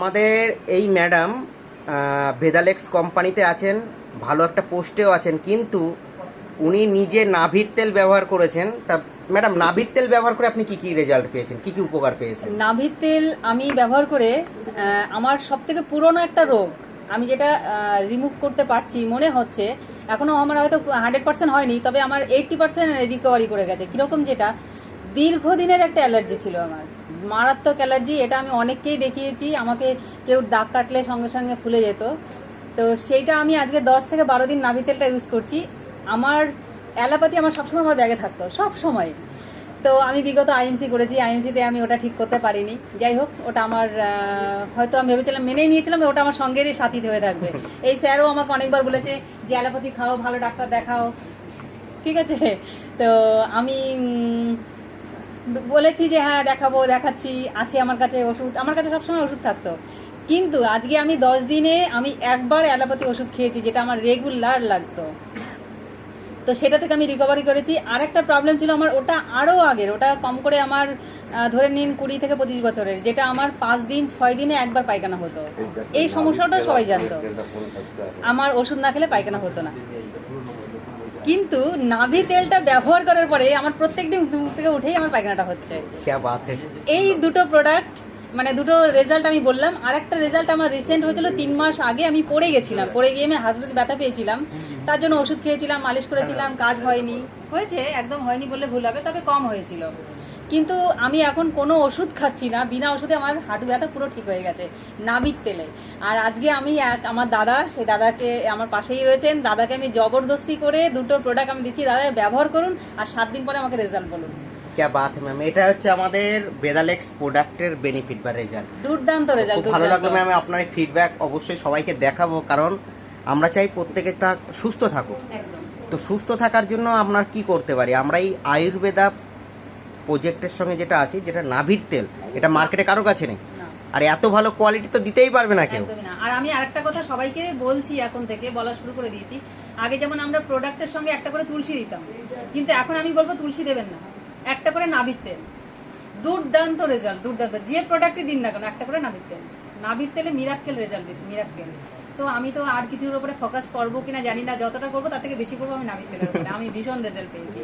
আমাদের এই ম্যাডাম ভেদালেক্স কোম্পানিতে আছেন, ভালো একটা পোস্টেও আছেন, কিন্তু উনি নিজে নাভির তেল ব্যবহার করেছেন। তা ম্যাডাম, নাভির তেল ব্যবহার করে আপনি কি কি রেজাল্ট পেয়েছেন, কি কি উপকার পেয়েছেন? নাভির তেল আমি ব্যবহার করে আমার সবথেকে পুরনো একটা রোগ আমি যেটা রিমুভ করতে পারছি মনে হচ্ছে, এখনো আমার হয়তো 100% হয়নি, তবে আমার 80% রিকভারি করে গেছে। কিরকম, যেটা দীর্ঘদিনের একটা অ্যালার্জি ছিল আমার, মারাত্মক অ্যালার্জি। এটা আমি অনেককেই দেখিয়েছি, আমাকে কেউ দাগ কাটলে সঙ্গে সঙ্গে ফুলে যেত। তো সেইটা আমি আজকে 10 থেকে 12 দিন নাভি তেলটা ইউজ করছি। আমার অ্যালোপ্যাথি আমার সবসময় আমার ব্যাগে থাকতো, সব সময়। তো আমি বিগত আইএমসি করেছি, আইএমসিতে আমি ওটা ঠিক করতে পারিনি। যাই হোক, ওটা আমার হয়তো আমি ভেবেছিলাম, মেনেই নিয়েছিলাম ওটা আমার সঙ্গেরই সাথী হয়ে থাকবে। এই স্যারও আমাকে অনেকবার বলেছে যে অ্যালোপ্যাথি খাও, ভালো ডাক্তার দেখাও, ঠিক আছে। তো আমি বলেছি যে হ্যাঁ দেখাবো, দেখাচ্ছি, আছে আমার কাছে ওষুধ, আমার কাছে সবসময় ওষুধ থাকতো। কিন্তু আজকে আমি 10 দিনে আমি একবার অ্যালোপ্যাথি ওষুধ খেয়েছি, যেটা আমার রেগুলার লাগতো। তো সেটা থেকে আমি রিকভারি করেছি। আর একটা প্রবলেম ছিল আমার, ওটা আরও আগের, ওটা কম করে আমার ধরে নিন 20 থেকে 25 বছরের, যেটা আমার 5 দিন 6 দিনে একবার পায়খানা হতো। এই সমস্যাটা সবাই জানতো, আমার ওষুধ না খেলে পায়খানা হতো না। কিন্তু নাভি তেলটা ব্যবহার করার পরে আমার প্রত্যেকদিন ঘুম থেকে উঠেই আমার পায়খানাটা হচ্ছে। এই দুটো প্রোডাক্ট, মানে দুটো রেজাল্ট আমি বললাম। আর একটা রেজাল্ট আমার রিসেন্ট হয়েছিল 3 মাস আগে। আমি পড়ে গেছিলাম, পড়ে গিয়ে আমি হাঁটুতে ব্যথা পেয়েছিলাম, তার জন্য ওষুধ খেয়েছিলাম, মালিশ করেছিলাম, কাজ হয়নি। হয়েছে, একদম হয়নি বললে ভুল হবে, তবে কম হয়েছিল। কিন্তু আমি এখন কোনো ওষুধ খাচ্ছি না, বিনা ওষুধে আমার হাঁটু ব্যথা পুরো ঠিক হয়ে গেছে নাভির তেলে। আর আজকে আমি আমার দাদা, সেই দাদাকে আমার পাশেই রয়েছেন, দাদাকে আমি জবরদস্তি করে দুটো প্রোডাক্ট আমি দিচ্ছি, দাদা ব্যবহার করুন, আর 7 দিন পরে আমাকে রেজাল্ট বলুন। क्या बात है ম্যাম, এটা হচ্ছে আমাদের ভেদালেক্স প্রোডাক্টের বেনিফিট বা রেজাল্ট। দুর্দান্ত রেজাল্ট, ভালো লাগলো ম্যাম। আপনার ফিডব্যাক অবশ্যই সবাইকে দেখাবো, কারণ আমরা চাই প্রত্যেকে সুস্থ থাকুক। তো সুস্থ থাকার জন্য আমরা কি করতে পারি? আমরা এই আয়ুর্বেদা প্রজেক্টের সঙ্গে যেটা আছে, যেটা নাভির তেল, এটা মার্কেটে কারো কাছে নেই, আর এত ভালো কোয়ালিটি তো দিতেই পারবে না কেউ। আর আমি আরেকটা কথা সবাইকে বলছি, এখন থেকে বলা শুরু করে দিয়েছি। আগে যেমন আমরা প্রোডাক্টের সঙ্গে একটা করে তুলসী দিতাম, কিন্তু এখন আমি বলবো তুলসী দেবেন না, একটা করে নাভির তেল। দুর্দান্ত রেজাল্ট, দুর্দান্ত। যে প্রোডাক্টই দিন না কেন, একটা করে নাভির তেল। নাভির তেলে মিরাক্কেল রেজাল্ট দিচ্ছি, মিরাক্কেল। তো আমি তো আর কিছুর উপরে ফোকাস করবো কিনা জানি না, যতটা করবো তার থেকে বেশি করবো আমি নাভির তেলের উপরে। আমি ভীষণ রেজাল্ট পেয়েছি।